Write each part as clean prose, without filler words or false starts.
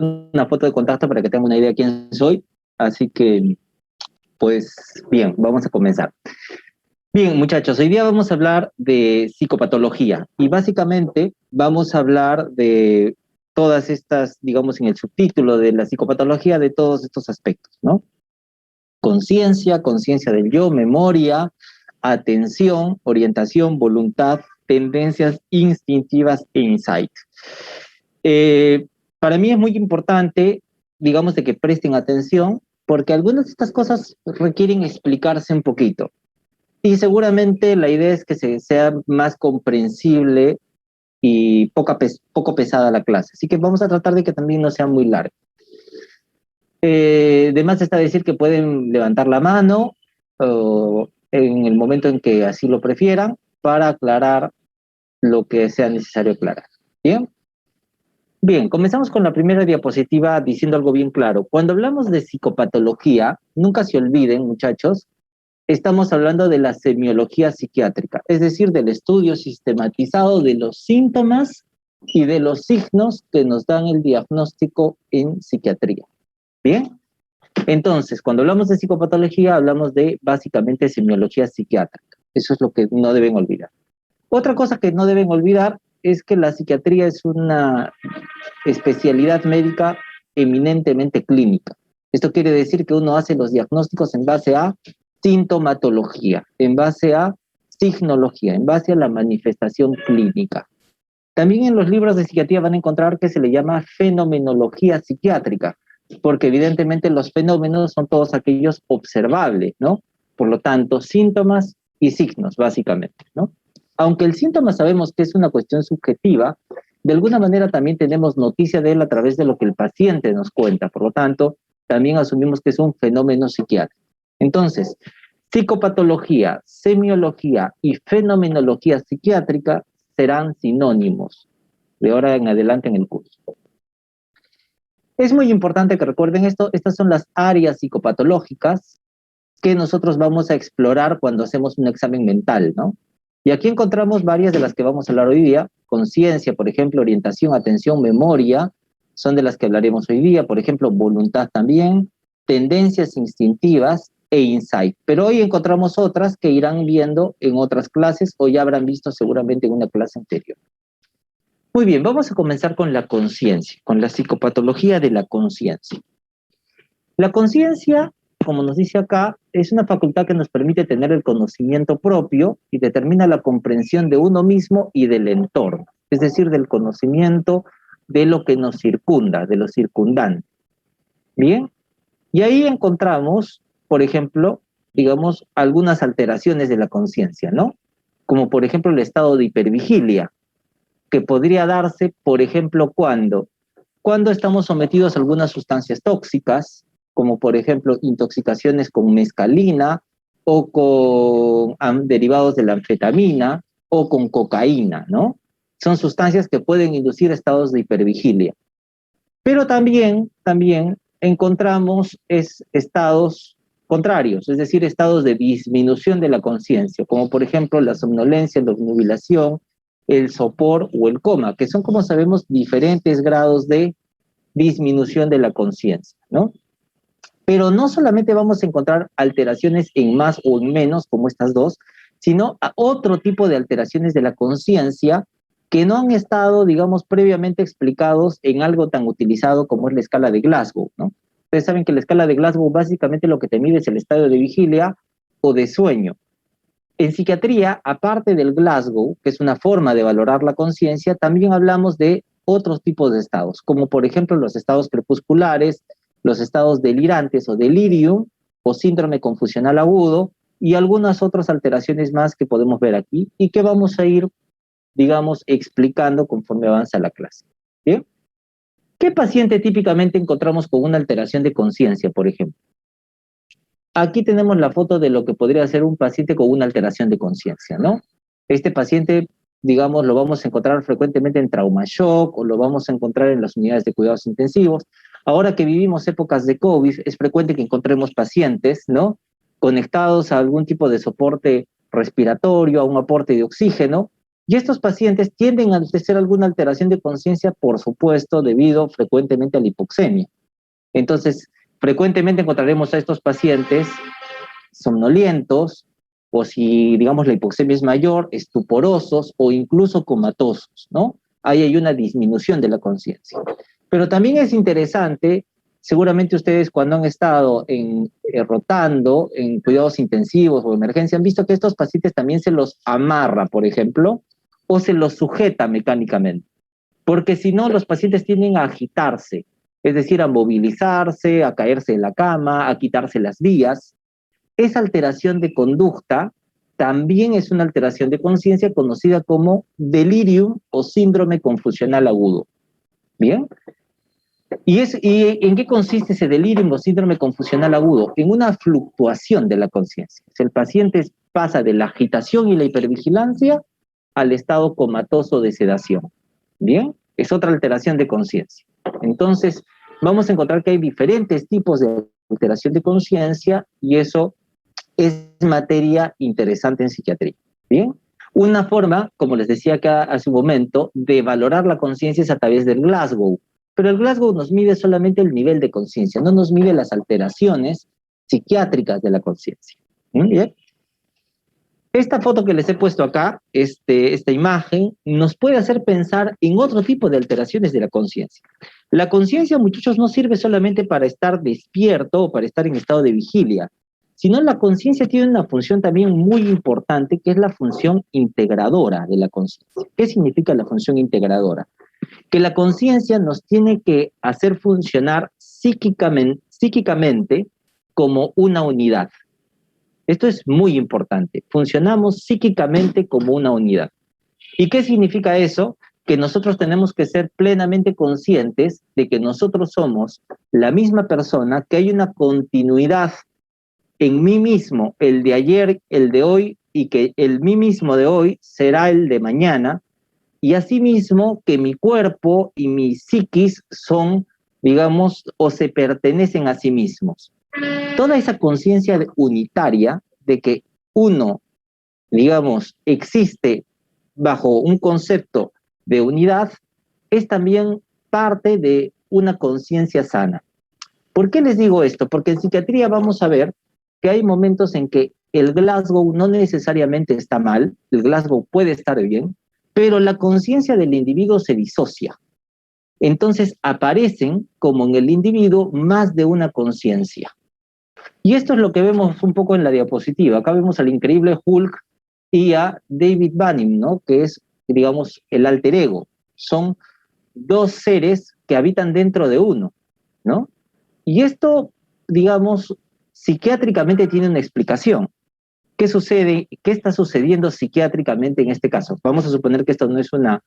una foto de contacto para que tengan una idea de quién soy. Así que, pues, bien, vamos a comenzar. Bien, muchachos, hoy día vamos a hablar de psicopatología y básicamente vamos a hablar de todas estas, digamos, en el subtítulo de la psicopatología, de todos estos aspectos, ¿no? Conciencia, conciencia del yo, memoria, atención, orientación, voluntad, tendencias instintivas e insight. Para mí es muy importante, digamos, de que presten atención, porque algunas de estas cosas requieren explicarse un poquito. Y seguramente la idea es que sea más comprensible y poco pesada la clase. Así que vamos a tratar de que también no sea muy larga. Además está decir que pueden levantar la mano en el momento en que así lo prefieran para aclarar lo que sea necesario aclarar. ¿Bien? Bien, comenzamos con la primera diapositiva diciendo algo bien claro. Cuando hablamos de psicopatología, nunca se olviden, muchachos, estamos hablando de la semiología psiquiátrica, es decir, del estudio sistematizado de los síntomas y de los signos que nos dan el diagnóstico en psiquiatría. ¿Bien? Entonces, cuando hablamos de psicopatología, hablamos de básicamente semiología psiquiátrica. Eso es lo que no deben olvidar. Otra cosa que no deben olvidar es que la psiquiatría es una especialidad médica eminentemente clínica. Esto quiere decir que uno hace los diagnósticos en base a sintomatología, en base a signología, en base a la manifestación clínica. También en los libros de psiquiatría van a encontrar que se le llama fenomenología psiquiátrica, porque evidentemente los fenómenos son todos aquellos observables, ¿no? Por lo tanto, síntomas y signos, básicamente, ¿no? Aunque el síntoma sabemos que es una cuestión subjetiva, de alguna manera también tenemos noticia de él a través de lo que el paciente nos cuenta. Por lo tanto, también asumimos que es un fenómeno psiquiátrico. Entonces, psicopatología, semiología y fenomenología psiquiátrica serán sinónimos de ahora en adelante en el curso. Es muy importante que recuerden esto. Estas son las áreas psicopatológicas que nosotros vamos a explorar cuando hacemos un examen mental, ¿no? Y aquí encontramos varias de las que vamos a hablar hoy día. Conciencia, por ejemplo, orientación, atención, memoria, son de las que hablaremos hoy día. Por ejemplo, voluntad también, tendencias instintivas e insight. Pero hoy encontramos otras que irán viendo en otras clases o ya habrán visto seguramente en una clase anterior. Muy bien, vamos a comenzar con la conciencia, con la psicopatología de la conciencia. La conciencia, como nos dice acá, es una facultad que nos permite tener el conocimiento propio y determina la comprensión de uno mismo y del entorno, es decir, del conocimiento de lo que nos circunda, de lo circundante. Bien, y ahí encontramos, por ejemplo, digamos, algunas alteraciones de la conciencia, ¿no? Como por ejemplo el estado de hipervigilia, que podría darse, por ejemplo, cuando estamos sometidos a algunas sustancias tóxicas, como por ejemplo intoxicaciones con mescalina o con derivados de la anfetamina o con cocaína, ¿no? Son sustancias que pueden inducir estados de hipervigilia. Pero también encontramos estados contrarios, es decir, estados de disminución de la conciencia, como por ejemplo la somnolencia, la obnubilación, el sopor o el coma, que son, como sabemos, diferentes grados de disminución de la conciencia, ¿no? Pero no solamente vamos a encontrar alteraciones en más o en menos, como estas dos, sino a otro tipo de alteraciones de la conciencia que no han estado, digamos, previamente explicados en algo tan utilizado como es la escala de Glasgow, ¿no? Ustedes saben que la escala de Glasgow básicamente lo que te mide es el estado de vigilia o de sueño. En psiquiatría, aparte del Glasgow, que es una forma de valorar la conciencia, también hablamos de otros tipos de estados, como por ejemplo los estados crepusculares, los estados delirantes o delirium, o síndrome confusional agudo, y algunas otras alteraciones más que podemos ver aquí, y que vamos a ir, digamos, explicando conforme avanza la clase. ¿Bien? ¿Qué paciente típicamente encontramos con una alteración de conciencia, por ejemplo? Aquí tenemos la foto de lo que podría ser un paciente con una alteración de conciencia, ¿no? Este paciente, digamos, lo vamos a encontrar frecuentemente en trauma shock o lo vamos a encontrar en las unidades de cuidados intensivos. Ahora que vivimos épocas de COVID, es frecuente que encontremos pacientes, ¿no? Conectados a algún tipo de soporte respiratorio, a un aporte de oxígeno, Y estos pacientes tienden a tener alguna alteración de conciencia, por supuesto, debido frecuentemente a la hipoxemia. Entonces, frecuentemente encontraremos a estos pacientes somnolientos, o si, digamos, la hipoxemia es mayor, estuporosos o incluso comatosos, ¿no? Ahí hay una disminución de la conciencia. Pero también es interesante, seguramente ustedes cuando han estado rotando en cuidados intensivos o emergencia, han visto que estos pacientes también se los amarra, por ejemplo, o se los sujeta mecánicamente. Porque si no, los pacientes tienden a agitarse, es decir, a movilizarse, a caerse en la cama, a quitarse las vías. Esa alteración de conducta también es una alteración de conciencia conocida como delirium o síndrome confusional agudo. ¿Bien? ¿Y en qué consiste ese delirium o síndrome confusional agudo? En una fluctuación de la conciencia. El paciente pasa de la agitación y la hipervigilancia al estado comatoso de sedación. ¿Bien? Es otra alteración de conciencia. Entonces, vamos a encontrar que hay diferentes tipos de alteración de conciencia y eso es materia interesante en psiquiatría. ¿Bien? Una forma, como les decía acá hace un momento, de valorar la conciencia es a través del Glasgow. Pero el Glasgow nos mide solamente el nivel de conciencia, no nos mide las alteraciones psiquiátricas de la conciencia. ¿Bien? Esta foto que les he puesto acá, esta imagen, nos puede hacer pensar en otro tipo de alteraciones de la conciencia. La conciencia, muchachos, no sirve solamente para estar despierto o para estar en estado de vigilia, sino la conciencia tiene una función también muy importante, que es la función integradora de la conciencia. ¿Qué significa la función integradora? Que la conciencia nos tiene que hacer funcionar psíquicamente como una unidad. Esto es muy importante. Funcionamos psíquicamente como una unidad. ¿Y qué significa eso? Que nosotros tenemos que ser plenamente conscientes de que nosotros somos la misma persona, que hay una continuidad en mí mismo, el de ayer, el de hoy, y que el mí mismo de hoy será el de mañana, y asimismo que mi cuerpo y mi psiquis son, digamos, o se pertenecen a sí mismos. Toda esa conciencia unitaria de que uno, digamos, existe bajo un concepto de unidad, es también parte de una conciencia sana. ¿Por qué les digo esto? Porque en psiquiatría vamos a ver que hay momentos en que el Glasgow no necesariamente está mal, el Glasgow puede estar bien, pero la conciencia del individuo se disocia. Entonces aparecen, como en el individuo, más de una conciencia. Y esto es lo que vemos un poco en la diapositiva. Acá vemos al increíble Hulk y a David Banning, ¿no? Que es, digamos, el alter ego. Son dos seres que habitan dentro de uno, ¿no? Y esto, digamos, psiquiátricamente tiene una explicación. ¿Qué sucede? ¿Qué está sucediendo psiquiátricamente en este caso? Vamos a suponer que esto no es una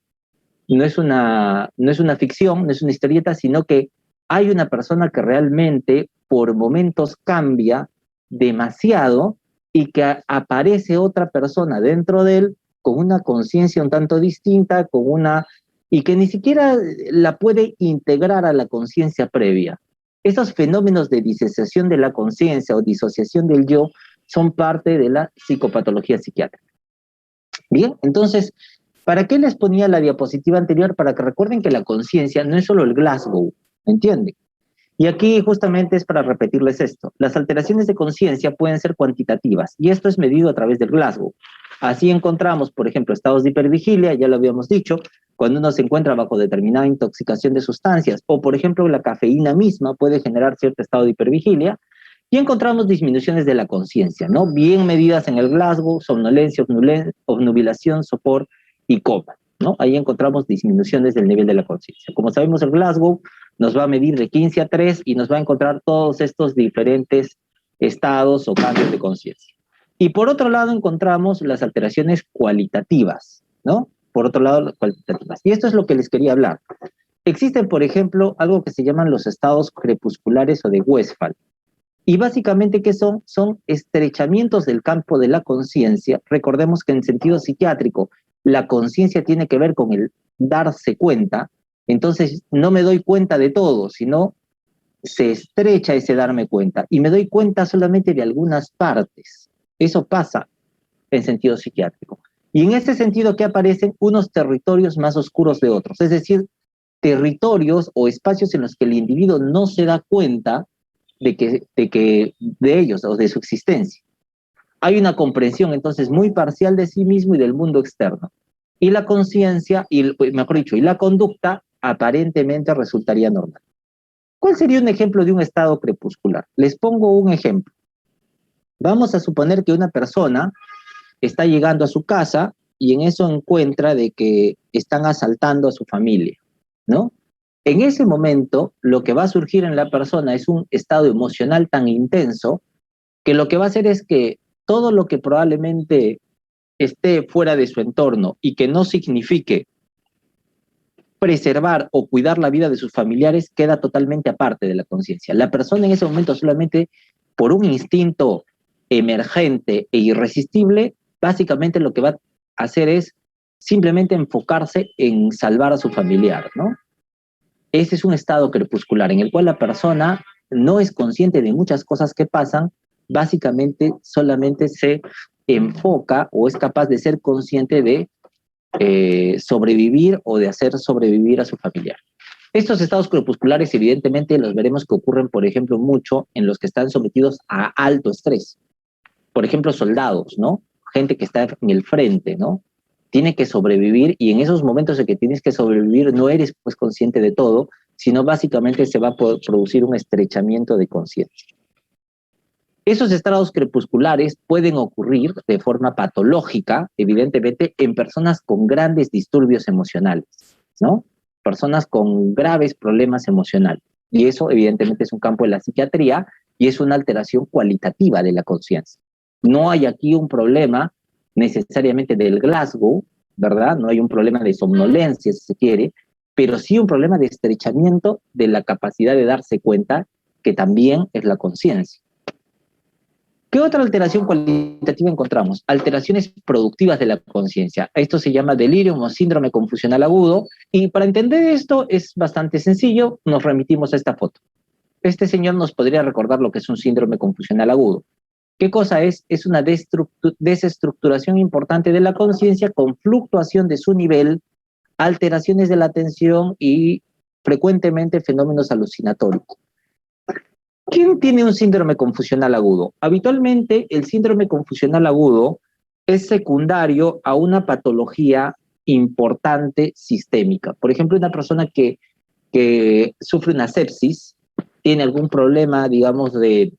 ficción, no es una historieta, sino que hay una persona que realmente por momentos cambia demasiado y que aparece otra persona dentro de él con una conciencia un tanto distinta, y que ni siquiera la puede integrar a la conciencia previa. Esos fenómenos de disociación de la conciencia o disociación del yo son parte de la psicopatología psiquiátrica. Bien, entonces, ¿para qué les ponía la diapositiva anterior? Para que recuerden que la conciencia no es solo el Glasgow, ¿me entienden? Y aquí justamente es para repetirles esto. Las alteraciones de conciencia pueden ser cuantitativas y esto es medido a través del Glasgow. Así encontramos, por ejemplo, estados de hipervigilia, ya lo habíamos dicho, cuando uno se encuentra bajo determinada intoxicación de sustancias, o por ejemplo la cafeína misma puede generar cierto estado de hipervigilia, y encontramos disminuciones de la conciencia, ¿no? Bien medidas en el Glasgow, somnolencia, obnubilación, sopor y coma, ¿no? Ahí encontramos disminuciones del nivel de la conciencia. Como sabemos, el Glasgow nos va a medir de 15 a 3 y nos va a encontrar todos estos diferentes estados o cambios de conciencia. Y por otro lado encontramos las alteraciones cualitativas, ¿no? Por otro lado, las cualitativas. Y esto es lo que les quería hablar. Existen, por ejemplo, algo que se llaman los estados crepusculares o de Westphal. Y básicamente, ¿qué son? Son estrechamientos del campo de la conciencia. Recordemos que en sentido psiquiátrico, la conciencia tiene que ver con el darse cuenta. Entonces, no me doy cuenta de todo, sino se estrecha ese darme cuenta. Y me doy cuenta solamente de algunas partes. Eso pasa en sentido psiquiátrico. Y en ese sentido que aparecen unos territorios más oscuros de otros, es decir, territorios o espacios en los que el individuo no se da cuenta de ellos o de su existencia. Hay una comprensión entonces muy parcial de sí mismo y del mundo externo. Y la conciencia, mejor dicho, y la conducta aparentemente resultaría normal. ¿Cuál sería un ejemplo de un estado crepuscular? Les pongo un ejemplo. Vamos a suponer que una persona está llegando a su casa y en eso encuentra de que están asaltando a su familia, ¿no? En ese momento, lo que va a surgir en la persona es un estado emocional tan intenso que lo que va a hacer es que todo lo que probablemente esté fuera de su entorno y que no signifique preservar o cuidar la vida de sus familiares queda totalmente aparte de la conciencia. La persona en ese momento solamente por un instinto emergente e irresistible, básicamente lo que va a hacer es simplemente enfocarse en salvar a su familiar, ¿no? Ese es un estado crepuscular en el cual la persona no es consciente de muchas cosas que pasan, básicamente solamente se enfoca o es capaz de ser consciente de sobrevivir o de hacer sobrevivir a su familiar. Estos estados crepusculares evidentemente los veremos que ocurren, por ejemplo, mucho en los que están sometidos a alto estrés. Por ejemplo, soldados, ¿no? Gente que está en el frente, ¿no? Tiene que sobrevivir y en esos momentos en que tienes que sobrevivir no eres pues consciente de todo, sino básicamente se va a producir un estrechamiento de conciencia. Esos estados crepusculares pueden ocurrir de forma patológica, evidentemente, en personas con grandes disturbios emocionales, ¿no? Personas con graves problemas emocionales. Y eso, evidentemente, es un campo de la psiquiatría y es una alteración cualitativa de la conciencia. No hay aquí un problema necesariamente del Glasgow, ¿verdad? No hay un problema de somnolencia, si se quiere, pero sí un problema de estrechamiento de la capacidad de darse cuenta que también es la conciencia. ¿Qué otra alteración cualitativa encontramos? Alteraciones productivas de la conciencia. Esto se llama delirium o síndrome confusional agudo. Y para entender esto es bastante sencillo, nos remitimos a esta foto. Este señor nos podría recordar lo que es un síndrome confusional agudo. ¿Qué cosa es? Es una desestructuración importante de la conciencia con fluctuación de su nivel, alteraciones de la atención y frecuentemente fenómenos alucinatorios. ¿Quién tiene un síndrome confusional agudo? Habitualmente el síndrome confusional agudo es secundario a una patología importante sistémica. Por ejemplo, una persona que sufre una sepsis, tiene algún problema, digamos, de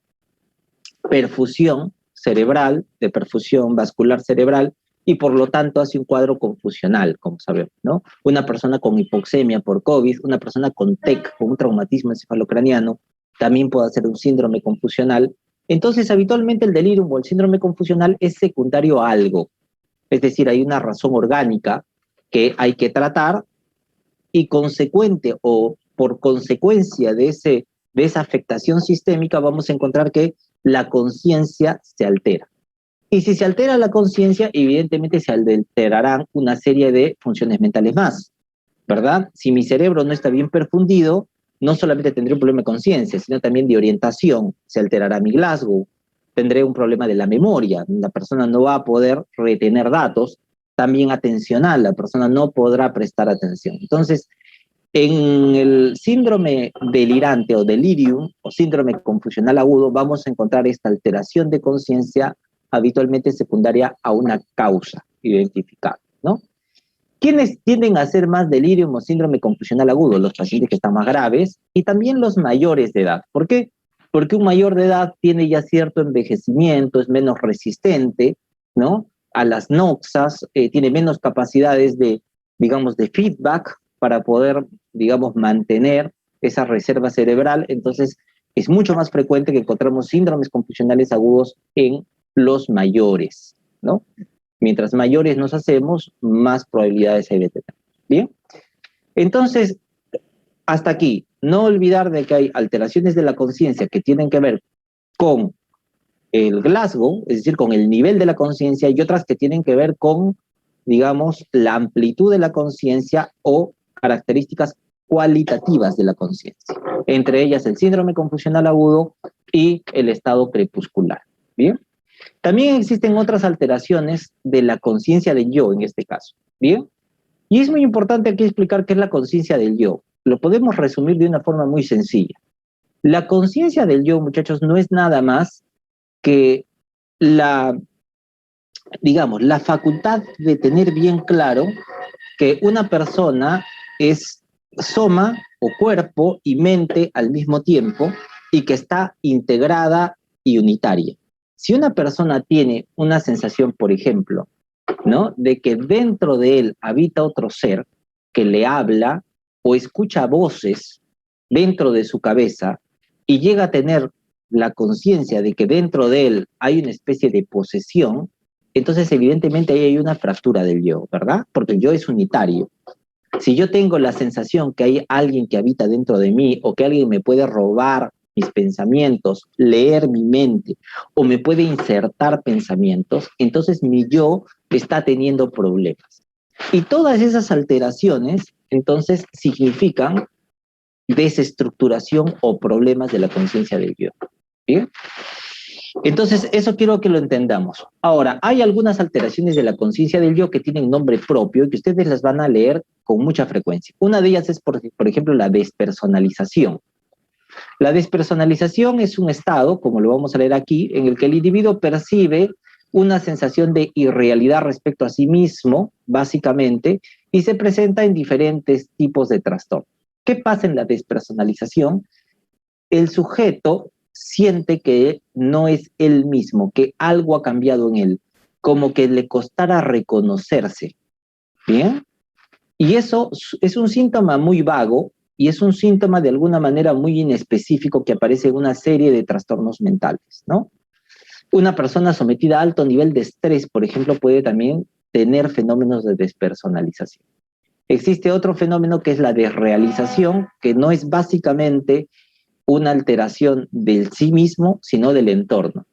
perfusión cerebral, de perfusión vascular cerebral, y por lo tanto hace un cuadro confusional, como sabemos, ¿no? Una persona con hipoxemia por COVID, una persona con TEC, con un traumatismo encefalocraniano, también puede hacer un síndrome confusional. Entonces, habitualmente el delirium o el síndrome confusional es secundario a algo. Es decir, hay una razón orgánica que hay que tratar y consecuente o por consecuencia de esa afectación sistémica vamos a encontrar que la conciencia se altera. Y si se altera la conciencia, evidentemente se alterarán una serie de funciones mentales más, ¿verdad? Si mi cerebro no está bien perfundido, no solamente tendré un problema de conciencia, sino también de orientación. Se alterará mi Glasgow, tendré un problema de la memoria, la persona no va a poder retener datos, también atencional, la persona no podrá prestar atención. Entonces, en el síndrome delirante o delirium o síndrome confusional agudo vamos a encontrar esta alteración de conciencia habitualmente secundaria a una causa identificada, ¿no? ¿Quiénes tienden a hacer más delirium o síndrome confusional agudo? Los pacientes que están más graves y también los mayores de edad. ¿Por qué? Porque un mayor de edad tiene ya cierto envejecimiento, es menos resistente, ¿no? A las noxas, tiene menos capacidades de, digamos, de feedback para poder, digamos, mantener esa reserva cerebral. Entonces, es mucho más frecuente que encontremos síndromes confusionales agudos en los mayores, ¿no? Mientras mayores nos hacemos, más probabilidades hay de tener. ¿Bien? Entonces, hasta aquí, no olvidar de que hay alteraciones de la conciencia que tienen que ver con el Glasgow, es decir, con el nivel de la conciencia, y otras que tienen que ver con, digamos, la amplitud de la conciencia o características cualitativas de la conciencia. Entre ellas el síndrome confusional agudo y el estado crepuscular. ¿Bien? También existen otras alteraciones de la conciencia del yo en este caso, ¿bien? Y es muy importante aquí explicar qué es la conciencia del yo. Lo podemos resumir de una forma muy sencilla. La conciencia del yo, muchachos, no es nada más que la, digamos, la facultad de tener bien claro que una persona es soma o cuerpo y mente al mismo tiempo y que está integrada y unitaria. Si una persona tiene una sensación, por ejemplo, ¿no?, de que dentro de él habita otro ser que le habla o escucha voces dentro de su cabeza y llega a tener la conciencia de que dentro de él hay una especie de posesión, entonces evidentemente ahí hay una fractura del yo, ¿verdad? Porque el yo es unitario. Si yo tengo la sensación que hay alguien que habita dentro de mí o que alguien me puede robar mis pensamientos, leer mi mente o me puede insertar pensamientos, entonces mi yo está teniendo problemas. Y todas esas alteraciones entonces significan desestructuración o problemas de la conciencia del yo. ¿Bien? Entonces, eso quiero que lo entendamos. Ahora, hay algunas alteraciones de la conciencia del yo que tienen nombre propio y que ustedes las van a leer con mucha frecuencia. Una de ellas es, por ejemplo, la despersonalización. La despersonalización es un estado, como lo vamos a leer aquí, en el que el individuo percibe una sensación de irrealidad respecto a sí mismo, básicamente, y se presenta en diferentes tipos de trastorno. ¿Qué pasa en la despersonalización? El sujeto siente que no es él mismo, que algo ha cambiado en él, como que le costara reconocerse, ¿bien? Y eso es un síntoma muy vago y es un síntoma de alguna manera muy inespecífico que aparece en una serie de trastornos mentales, ¿no? Una persona sometida a alto nivel de estrés, por ejemplo, puede también tener fenómenos de despersonalización. Existe otro fenómeno que es la desrealización, que no es básicamente una alteración del sí mismo, sino del entorno.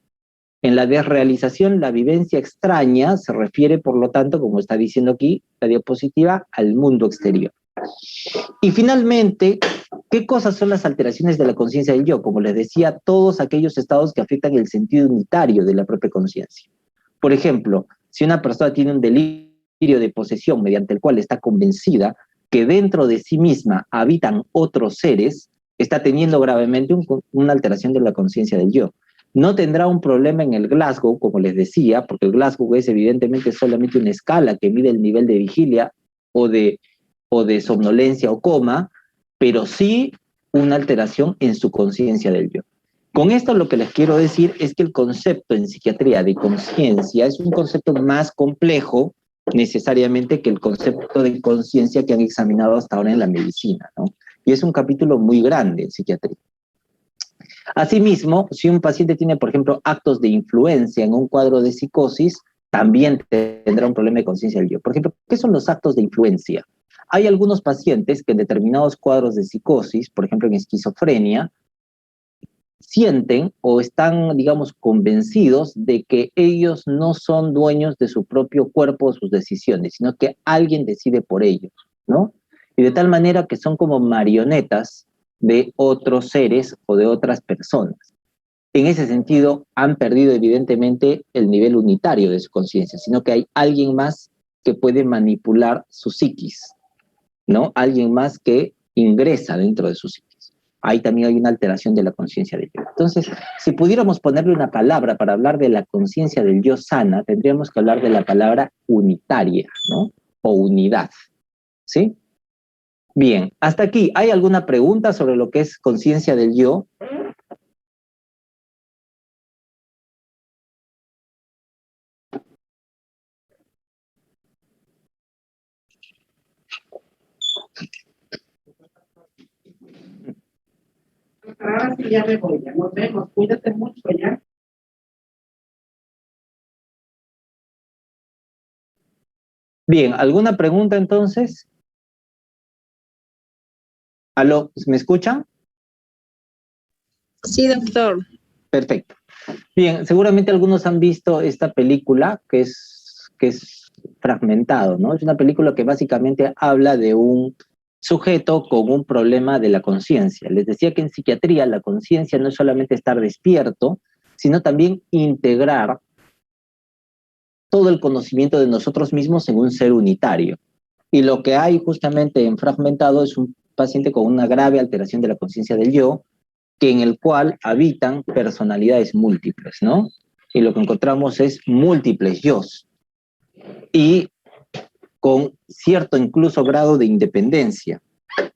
En la desrealización, la vivencia extraña se refiere, por lo tanto, como está diciendo aquí la diapositiva, al mundo exterior. Y finalmente, ¿qué cosas son las alteraciones de la conciencia del yo? Como les decía, todos aquellos estados que afectan el sentido unitario de la propia conciencia. Por ejemplo, si una persona tiene un delirio de posesión mediante el cual está convencida que dentro de sí misma habitan otros seres, está teniendo gravemente una alteración de la conciencia del yo. No tendrá un problema en el Glasgow, como les decía, porque el Glasgow es evidentemente solamente una escala que mide el nivel de vigilia o de somnolencia o coma, pero sí una alteración en su conciencia del yo. Con esto lo que les quiero decir es que el concepto en psiquiatría de conciencia es un concepto más complejo necesariamente que el concepto de conciencia que han examinado hasta ahora en la medicina, ¿no? Y es un capítulo muy grande en psiquiatría. Asimismo, si un paciente tiene, por ejemplo, actos de influencia en un cuadro de psicosis, también tendrá un problema de conciencia del yo. Por ejemplo, ¿qué son los actos de influencia? Hay algunos pacientes que en determinados cuadros de psicosis, por ejemplo en esquizofrenia, sienten o están, digamos, convencidos de que ellos no son dueños de su propio cuerpo o sus decisiones, sino que alguien decide por ellos, ¿no? Y de tal manera que son como marionetas de otros seres o de otras personas. En ese sentido, han perdido evidentemente el nivel unitario de su conciencia, sino que hay alguien más que puede manipular su psiquis, ¿no? Alguien más que ingresa dentro de su psiquis. Ahí también hay una alteración de la conciencia del yo. Entonces, si pudiéramos ponerle una palabra para hablar de la conciencia del yo sana, tendríamos que hablar de la palabra unitaria, ¿no? O unidad, ¿sí? Bien, hasta aquí, ¿hay alguna pregunta sobre lo que es conciencia del yo? Ahora sí ya me voy, ya nos vemos, cuídate mucho ya. Bien, ¿alguna pregunta entonces? ¿Aló? ¿Me escuchan? Sí, doctor. Perfecto. Bien, seguramente algunos han visto esta película que es Fragmentado, ¿no? Es una película que básicamente habla de un sujeto con un problema de la conciencia. Les decía que en psiquiatría la conciencia no es solamente estar despierto, sino también integrar todo el conocimiento de nosotros mismos en un ser unitario. Y lo que hay justamente en fragmentado es un paciente con una grave alteración de la conciencia del yo, que en el cual habitan personalidades múltiples, ¿no? Y lo que encontramos es múltiples yos. Y con cierto incluso grado de independencia.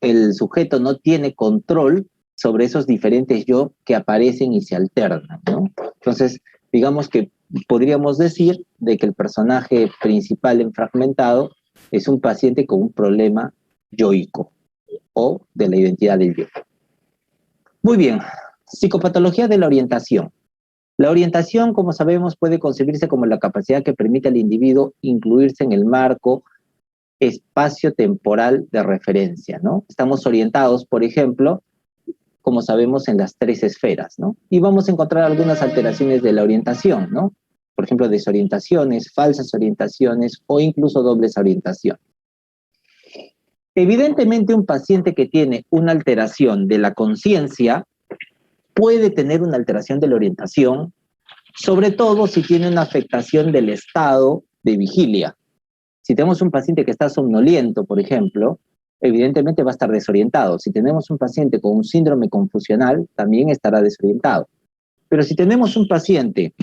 El sujeto no tiene control sobre esos diferentes yo que aparecen y se alternan, ¿no? Entonces, digamos que podríamos decir de que el personaje principal en Fragmentado es un paciente con un problema yoico o de la identidad del yo. Muy bien, psicopatología de la orientación. La orientación, como sabemos, puede concebirse como la capacidad que permite al individuo incluirse en el marco espacio-temporal de referencia, ¿no? Estamos orientados, por ejemplo, como sabemos, en las 3 esferas, ¿no? Y vamos a encontrar algunas alteraciones de la orientación, ¿no? Por ejemplo, desorientaciones, falsas orientaciones o incluso dobles orientaciones. Evidentemente, un paciente que tiene una alteración de la conciencia puede tener una alteración de la orientación, sobre todo si tiene una afectación del estado de vigilia. Si tenemos un paciente que está somnoliento, por ejemplo, evidentemente va a estar desorientado. Si tenemos un paciente con un síndrome confusional, también estará desorientado. Pero si tenemos un paciente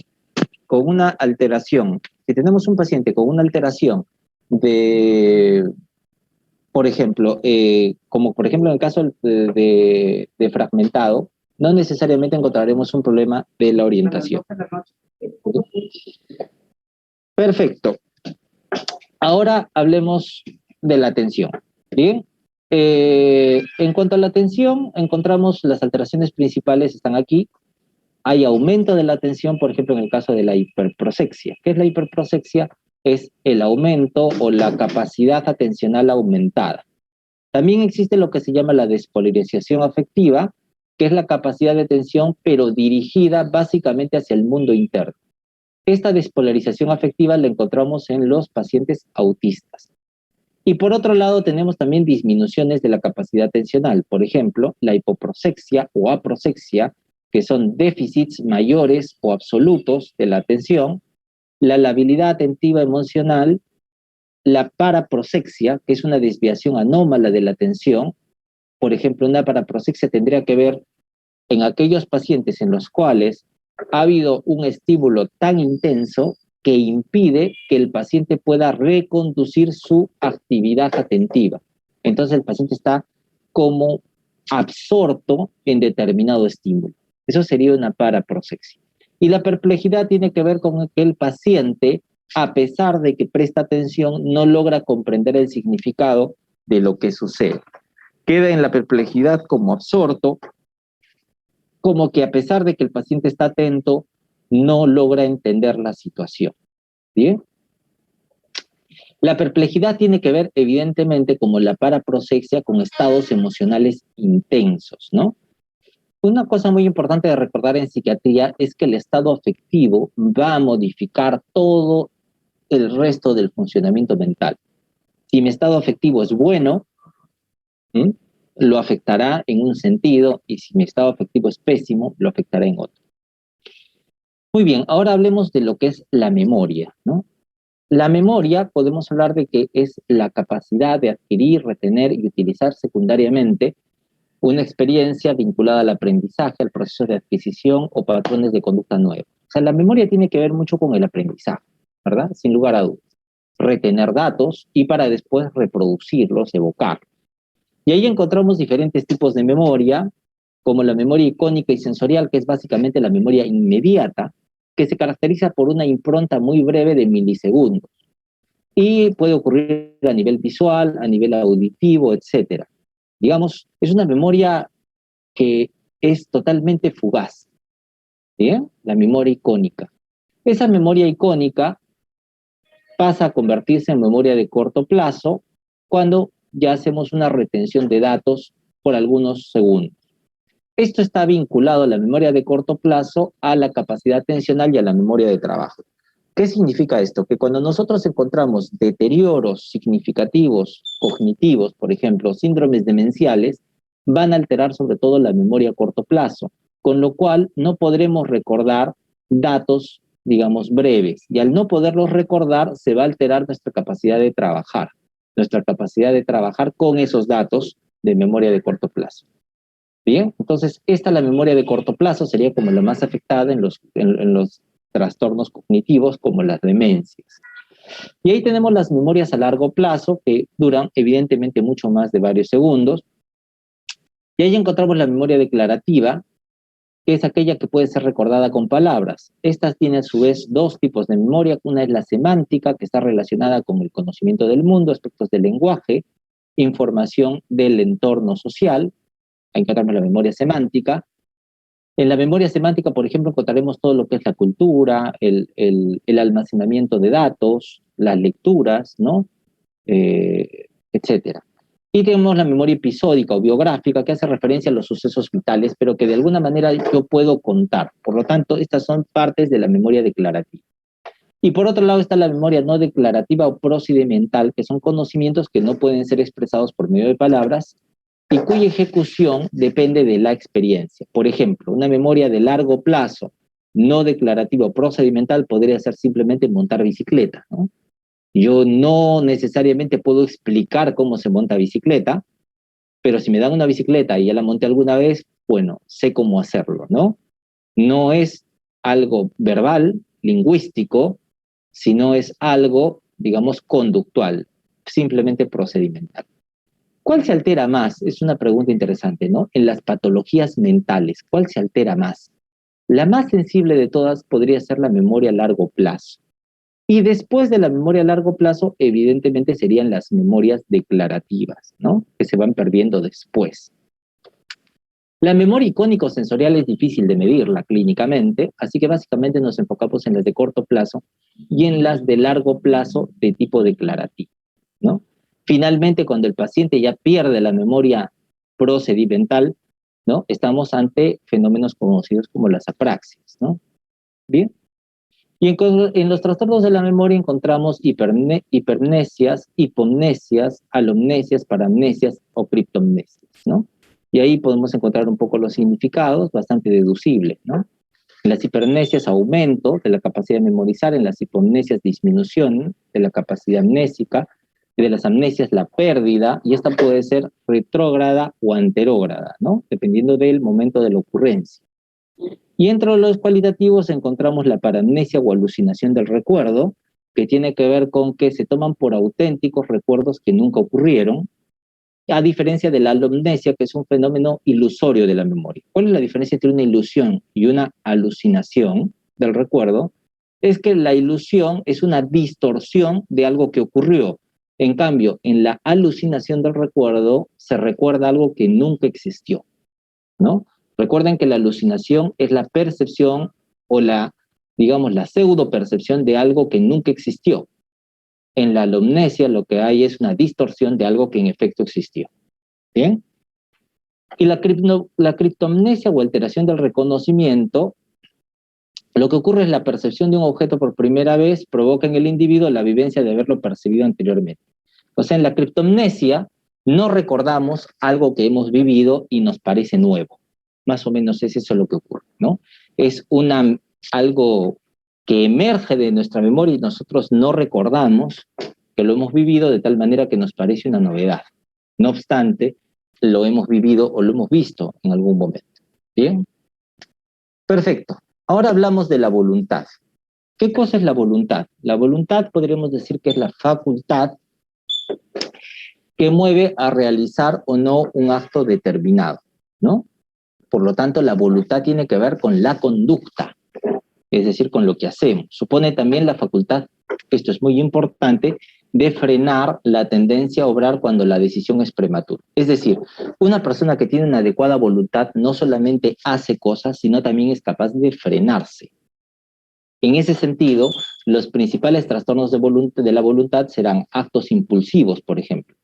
con una alteración, de, por ejemplo, como por ejemplo en el caso de fragmentado, no necesariamente encontraremos un problema de la orientación. Perfecto. Ahora hablemos de la atención. Bien. En cuanto a la atención, encontramos las alteraciones principales están aquí. Hay aumento de la atención, por ejemplo, en el caso de la hiperprosexia. ¿Qué es la hiperprosexia? Es el aumento o la capacidad atencional aumentada. También existe lo que se llama la despolarización afectiva, que es la capacidad de atención, pero dirigida básicamente hacia el mundo interno. Esta despolarización afectiva la encontramos en los pacientes autistas. Y por otro lado tenemos también disminuciones de la capacidad atencional, por ejemplo, la hipoprosexia o aprosexia, que son déficits mayores o absolutos de la atención, la labilidad atentiva emocional, la paraprosexia, que es una desviación anómala de la atención. Por ejemplo, una paraprosexia tendría que ver en aquellos pacientes en los cuales ha habido un estímulo tan intenso que impide que el paciente pueda reconducir su actividad atentiva. Entonces el paciente está como absorto en determinado estímulo. Eso sería una paraprosexia. Y la perplejidad tiene que ver con que el paciente, a pesar de que presta atención, no logra comprender el significado de lo que sucede. Queda en la perplejidad como absorto, como que a pesar de que el paciente está atento, no logra entender la situación. ¿Bien? La perplejidad tiene que ver, evidentemente, como la paraprosexia, con estados emocionales intensos, ¿no? Una cosa muy importante de recordar en psiquiatría es que el estado afectivo va a modificar todo el resto del funcionamiento mental. Si mi estado afectivo es bueno, ¿sí?, lo afectará en un sentido, y si mi estado afectivo es pésimo, lo afectará en otro. Muy bien, ahora hablemos de lo que es la memoria, ¿no? La memoria, podemos hablar de que es la capacidad de adquirir, retener y utilizar secundariamente una experiencia vinculada al aprendizaje, al proceso de adquisición o patrones de conducta nueva. O sea, la memoria tiene que ver mucho con el aprendizaje, ¿verdad? Sin lugar a dudas. Retener datos y para después reproducirlos, evocarlos. Y ahí encontramos diferentes tipos de memoria, como la memoria icónica y sensorial, que es básicamente la memoria inmediata, que se caracteriza por una impronta muy breve de milisegundos. Y puede ocurrir a nivel visual, a nivel auditivo, etc. Digamos, es una memoria que es totalmente fugaz. ¿Bien? La memoria icónica. Esa memoria icónica pasa a convertirse en memoria de corto plazo cuando ya hacemos una retención de datos por algunos segundos. Esto está vinculado a la memoria de corto plazo, a la capacidad atencional y a la memoria de trabajo. ¿Qué significa esto? Que cuando nosotros encontramos deterioros significativos cognitivos, por ejemplo, síndromes demenciales, van a alterar sobre todo la memoria a corto plazo, con lo cual no podremos recordar datos digamos, breves, y al no poderlos recordar se va a alterar nuestra capacidad de trabajar con esos datos de memoria de corto plazo. Bien, entonces la memoria de corto plazo sería como la más afectada en los trastornos cognitivos como las demencias. Y ahí tenemos las memorias a largo plazo que duran evidentemente mucho más de varios segundos. Y ahí encontramos la memoria declarativa, que es aquella que puede ser recordada con palabras. Estas tienen a su vez dos tipos de memoria. Una es la semántica, que está relacionada con el conocimiento del mundo, aspectos del lenguaje, información del entorno social. Ahí encontramos la memoria semántica. En la memoria semántica, por ejemplo, encontraremos todo lo que es la cultura, el almacenamiento de datos, las lecturas, ¿no? Etcétera. Y tenemos la memoria episódica o biográfica, que hace referencia a los sucesos vitales, pero que de alguna manera yo puedo contar. Por lo tanto, estas son partes de la memoria declarativa. Y por otro lado está la memoria no declarativa o procedimental, que son conocimientos que no pueden ser expresados por medio de palabras y cuya ejecución depende de la experiencia. Por ejemplo, una memoria de largo plazo no declarativa o procedimental podría ser simplemente montar bicicleta, ¿no? Yo no necesariamente puedo explicar cómo se monta bicicleta, pero si me dan una bicicleta y ya la monté alguna vez, bueno, sé cómo hacerlo, ¿no? No es algo verbal, lingüístico, sino es algo, digamos, conductual, simplemente procedimental. ¿Cuál se altera más? Es una pregunta interesante, ¿no? En las patologías mentales, ¿cuál se altera más? La más sensible de todas podría ser la memoria a largo plazo. Y después de la memoria a largo plazo, evidentemente serían las memorias declarativas, ¿no? Que se van perdiendo después. La memoria icónico-sensorial es difícil de medirla clínicamente, así que básicamente nos enfocamos en las de corto plazo y en las de largo plazo de tipo declarativo, ¿no? Finalmente, cuando el paciente ya pierde la memoria procedimental, ¿no? Estamos ante fenómenos conocidos como las apraxias, ¿no? Bien. Y en los trastornos de la memoria encontramos hipermnesias, hipomnesias, alomnesias, paramnesias o criptomnesias, ¿no? Y ahí podemos encontrar un poco los significados, bastante deducibles, ¿no? En las hipermnesias, aumento de la capacidad de memorizar; en las hipomnesias, disminución de la capacidad amnésica; y de las amnesias, la pérdida, y esta puede ser retrógrada o anterógrada, ¿no? Dependiendo del momento de la ocurrencia. Y entre los cualitativos encontramos la paramnesia o alucinación del recuerdo, que tiene que ver con que se toman por auténticos recuerdos que nunca ocurrieron, a diferencia de la alomnesia, que es un fenómeno ilusorio de la memoria. ¿Cuál es la diferencia entre una ilusión y una alucinación del recuerdo? Es que la ilusión es una distorsión de algo que ocurrió. En cambio, en la alucinación del recuerdo se recuerda algo que nunca existió, ¿no? Recuerden que la alucinación es la percepción o digamos, la pseudo-percepción de algo que nunca existió. En la alomnesia lo que hay es una distorsión de algo que en efecto existió. ¿Bien? Y la criptomnesia o alteración del reconocimiento, lo que ocurre es la percepción de un objeto por primera vez provoca en el individuo la vivencia de haberlo percibido anteriormente. O sea, en la criptomnesia no recordamos algo que hemos vivido y nos parece nuevo. Más o menos es eso lo que ocurre, ¿no? Es algo que emerge de nuestra memoria y nosotros no recordamos que lo hemos vivido de tal manera que nos parece una novedad. No obstante, lo hemos vivido o lo hemos visto en algún momento. ¿Bien? Perfecto. Ahora hablamos de la voluntad. ¿Qué cosa es la voluntad? La voluntad podríamos decir que es la facultad que mueve a realizar o no un acto determinado, ¿no? Por lo tanto, la voluntad tiene que ver con la conducta, es decir, con lo que hacemos. Supone también la facultad, esto es muy importante, de frenar la tendencia a obrar cuando la decisión es prematura. Es decir, una persona que tiene una adecuada voluntad no solamente hace cosas, sino también es capaz de frenarse. En ese sentido, los principales trastornos de la voluntad serán actos impulsivos, por ejemplo.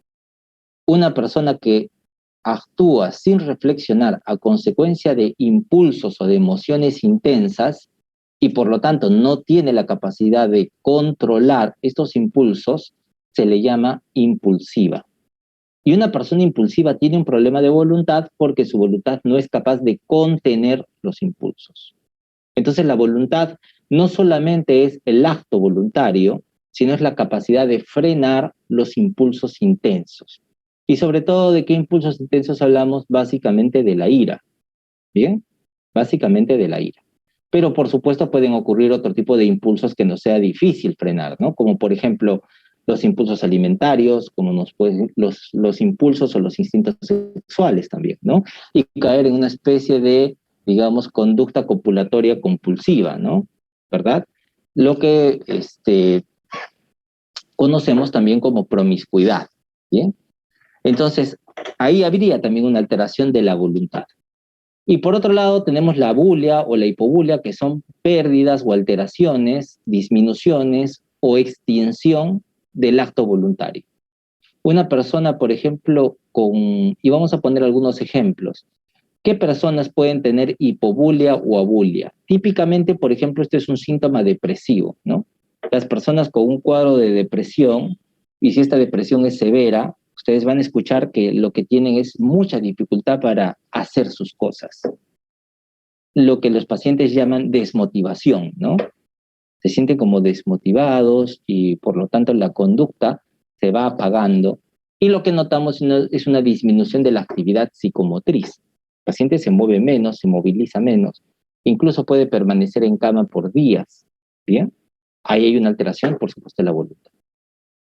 Una persona que actúa sin reflexionar a consecuencia de impulsos o de emociones intensas y por lo tanto no tiene la capacidad de controlar estos impulsos, se le llama impulsiva. Y una persona impulsiva tiene un problema de voluntad porque su voluntad no es capaz de contener los impulsos. Entonces la voluntad no solamente es el acto voluntario, sino es la capacidad de frenar los impulsos intensos. Y sobre todo, ¿de qué impulsos intensos hablamos? Básicamente de la ira, ¿bien? Básicamente de la ira. Pero por supuesto pueden ocurrir otro tipo de impulsos que no sea difícil frenar, ¿no? Como por ejemplo los impulsos alimentarios, como los impulsos o los instintos sexuales también, ¿no? Y caer en una especie de, digamos, conducta copulatoria compulsiva, ¿no? ¿Verdad? Lo que conocemos también como promiscuidad, ¿bien? Entonces, ahí habría también una alteración de la voluntad. Y por otro lado tenemos la abulia o la hipobulia, que son pérdidas o alteraciones, disminuciones o extinción del acto voluntario. Una persona, por ejemplo, y vamos a poner algunos ejemplos. ¿Qué personas pueden tener hipobulia o abulia? Típicamente, por ejemplo, este es un síntoma depresivo, ¿no? Las personas con un cuadro de depresión, y si esta depresión es severa, ustedes van a escuchar que lo que tienen es mucha dificultad para hacer sus cosas. Lo que los pacientes llaman desmotivación, ¿no? Se sienten como desmotivados y por lo tanto la conducta se va apagando. Y lo que notamos es una disminución de la actividad psicomotriz. El paciente se mueve menos, se moviliza menos, incluso puede permanecer en cama por días, ¿bien? Ahí hay una alteración, por supuesto, de la voluntad.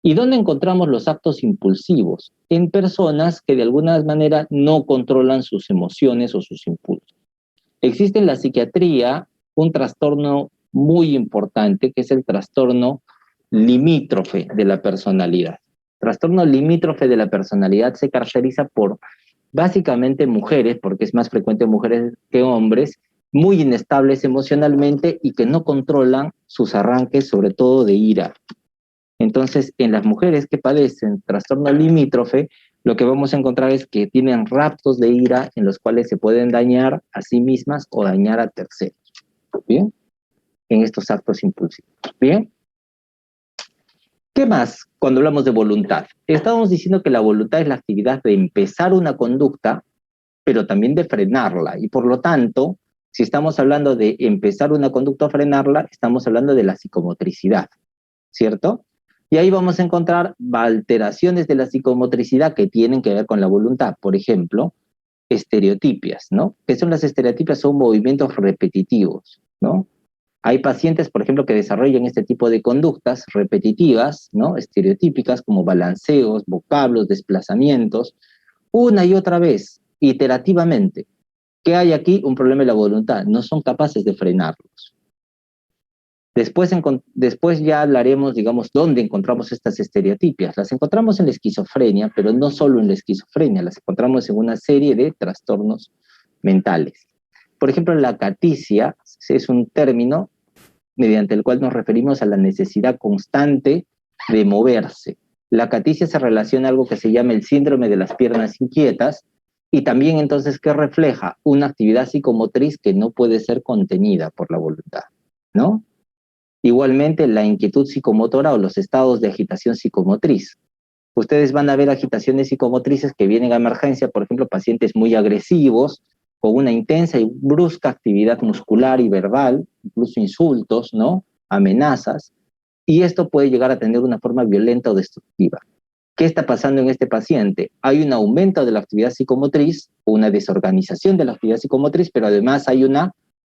¿Y dónde encontramos los actos impulsivos? En personas que de alguna manera no controlan sus emociones o sus impulsos. Existe en la psiquiatría un trastorno muy importante que es el trastorno limítrofe de la personalidad. Trastorno limítrofe de la personalidad se caracteriza por básicamente mujeres, porque es más frecuente mujeres que hombres, muy inestables emocionalmente y que no controlan sus arranques, sobre todo de ira. Entonces, en las mujeres que padecen trastorno limítrofe, lo que vamos a encontrar es que tienen raptos de ira en los cuales se pueden dañar a sí mismas o dañar a terceros. ¿Bien? En estos actos impulsivos. ¿Bien? ¿Qué más cuando hablamos de voluntad? Estamos diciendo que la voluntad es la actividad de empezar una conducta, pero también de frenarla. Y por lo tanto, si estamos hablando de empezar una conducta o frenarla, estamos hablando de la psicomotricidad, ¿cierto? Y ahí vamos a encontrar alteraciones de la psicomotricidad que tienen que ver con la voluntad. Por ejemplo, estereotipias, ¿no? ¿Qué son las estereotipias? Son movimientos repetitivos, ¿no? Hay pacientes, por ejemplo, que desarrollan este tipo de conductas repetitivas, ¿no? Estereotípicas, como balanceos, vocablos, desplazamientos, una y otra vez, iterativamente. ¿Qué hay aquí? Un problema de la voluntad. No son capaces de frenarlos. Después ya hablaremos, digamos, dónde encontramos estas estereotipias. Las encontramos en la esquizofrenia, pero no solo en la esquizofrenia, las encontramos en una serie de trastornos mentales. Por ejemplo, la acaticia es un término mediante el cual nos referimos a la necesidad constante de moverse. La acaticia se relaciona a algo que se llama el síndrome de las piernas inquietas y también entonces que refleja una actividad psicomotriz que no puede ser contenida por la voluntad, ¿no? Igualmente, la inquietud psicomotora o los estados de agitación psicomotriz. Ustedes van a ver agitaciones psicomotrices que vienen a emergencia, por ejemplo, pacientes muy agresivos, con una intensa y brusca actividad muscular y verbal, incluso insultos, ¿no? Amenazas, y esto puede llegar a tener una forma violenta o destructiva. ¿Qué está pasando en este paciente? Hay un aumento de la actividad psicomotriz, una desorganización de la actividad psicomotriz, pero además hay una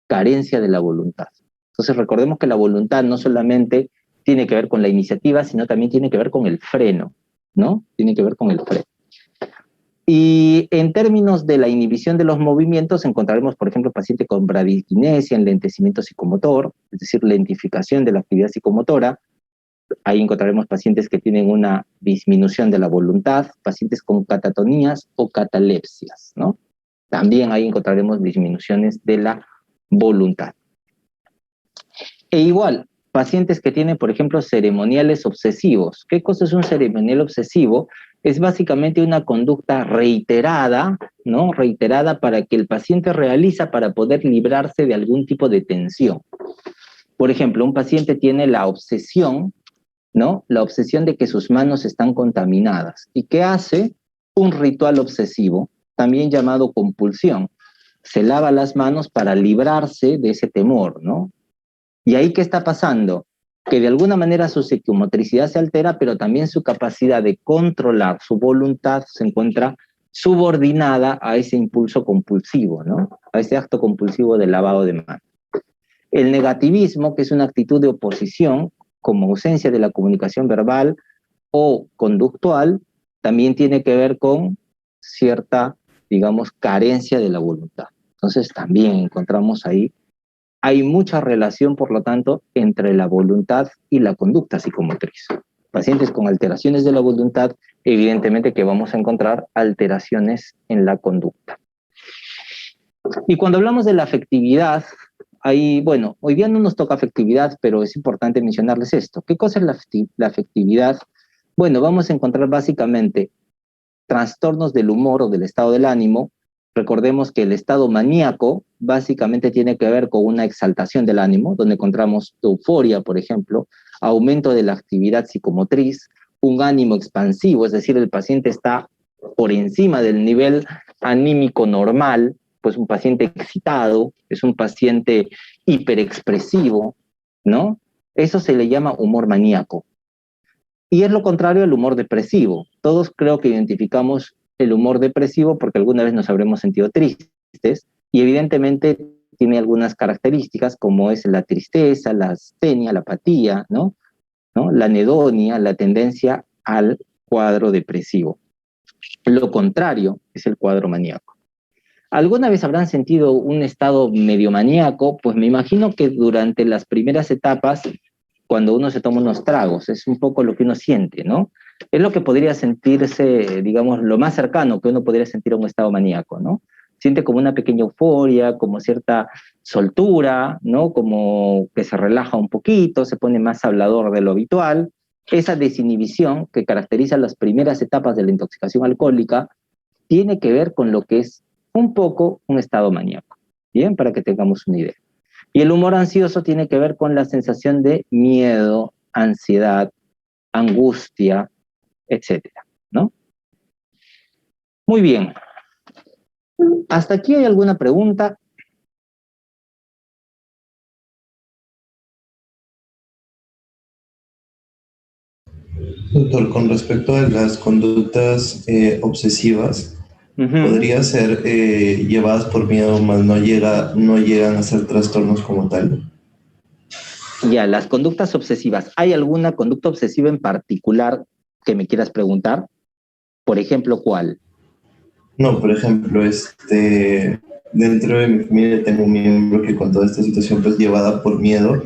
carencia de la voluntad. Entonces recordemos que la voluntad no solamente tiene que ver con la iniciativa, sino también tiene que ver con el freno, ¿no? Tiene que ver con el freno. Y en términos de la inhibición de los movimientos, encontraremos, por ejemplo, paciente con bradiquinesia, enlentecimiento psicomotor, es decir, lentificación de la actividad psicomotora. Ahí encontraremos pacientes que tienen una disminución de la voluntad, pacientes con catatonías o catalepsias, ¿no? También ahí encontraremos disminuciones de la voluntad. E igual, pacientes que tienen, por ejemplo, ceremoniales obsesivos. ¿Qué cosa es un ceremonial obsesivo? Es básicamente una conducta reiterada, ¿no? Reiterada para que el paciente realiza para poder librarse de algún tipo de tensión. Por ejemplo, un paciente tiene la obsesión, ¿no? La obsesión de que sus manos están contaminadas. ¿Y qué hace? Un ritual obsesivo, también llamado compulsión. Se lava las manos para librarse de ese temor, ¿no? ¿Y ahí qué está pasando? Que de alguna manera su psicomotricidad se altera, pero también su capacidad de controlar su voluntad se encuentra subordinada a ese impulso compulsivo, ¿no? A ese acto compulsivo de lavado de manos. El negativismo, que es una actitud de oposición, como ausencia de la comunicación verbal o conductual, también tiene que ver con cierta, digamos, carencia de la voluntad. Entonces también encontramos ahí, hay mucha relación, por lo tanto, entre la voluntad y la conducta psicomotriz. Pacientes con alteraciones de la voluntad, evidentemente que vamos a encontrar alteraciones en la conducta. Y cuando hablamos de la afectividad, ahí, bueno, hoy día no nos toca afectividad, pero es importante mencionarles esto. ¿Qué cosa es la afectividad? Bueno, vamos a encontrar básicamente trastornos del humor o del estado del ánimo. Recordemos que el estado maníaco básicamente tiene que ver con una exaltación del ánimo, donde encontramos euforia, por ejemplo, aumento de la actividad psicomotriz, un ánimo expansivo, es decir, el paciente está por encima del nivel anímico normal, pues un paciente excitado, es un paciente hiperexpresivo, ¿no? Eso se le llama humor maníaco. Y es lo contrario al humor depresivo. Todos creo que identificamos el humor depresivo porque alguna vez nos habremos sentido tristes y evidentemente tiene algunas características como es la tristeza, la astenia, la apatía, ¿no? La anedonia, la tendencia al cuadro depresivo. Lo contrario es el cuadro maníaco. ¿Alguna vez habrán sentido un estado medio maníaco? Pues me imagino que durante las primeras etapas, cuando uno se toma unos tragos, es un poco lo que uno siente, ¿no? Es lo que podría sentirse, digamos, lo más cercano que uno podría sentir a un estado maníaco, ¿no? Siente como una pequeña euforia, como cierta soltura, ¿no? Como que se relaja un poquito, se pone más hablador de lo habitual. Esa desinhibición que caracteriza las primeras etapas de la intoxicación alcohólica tiene que ver con lo que es un poco un estado maníaco, ¿bien? Para que tengamos una idea. Y el humor ansioso tiene que ver con la sensación de miedo, ansiedad, angustia, etcétera, ¿no? Muy bien. ¿Hasta aquí hay alguna pregunta? Doctor, con respecto a las conductas obsesivas, podría ser llevadas por miedo, más no llegan a ser trastornos como tal. Ya, las conductas obsesivas. ¿Hay alguna conducta obsesiva en particular que me quieras preguntar? Por ejemplo, ¿cuál? No, por ejemplo, dentro de mi familia tengo un miembro que con toda esta situación pues llevada por miedo,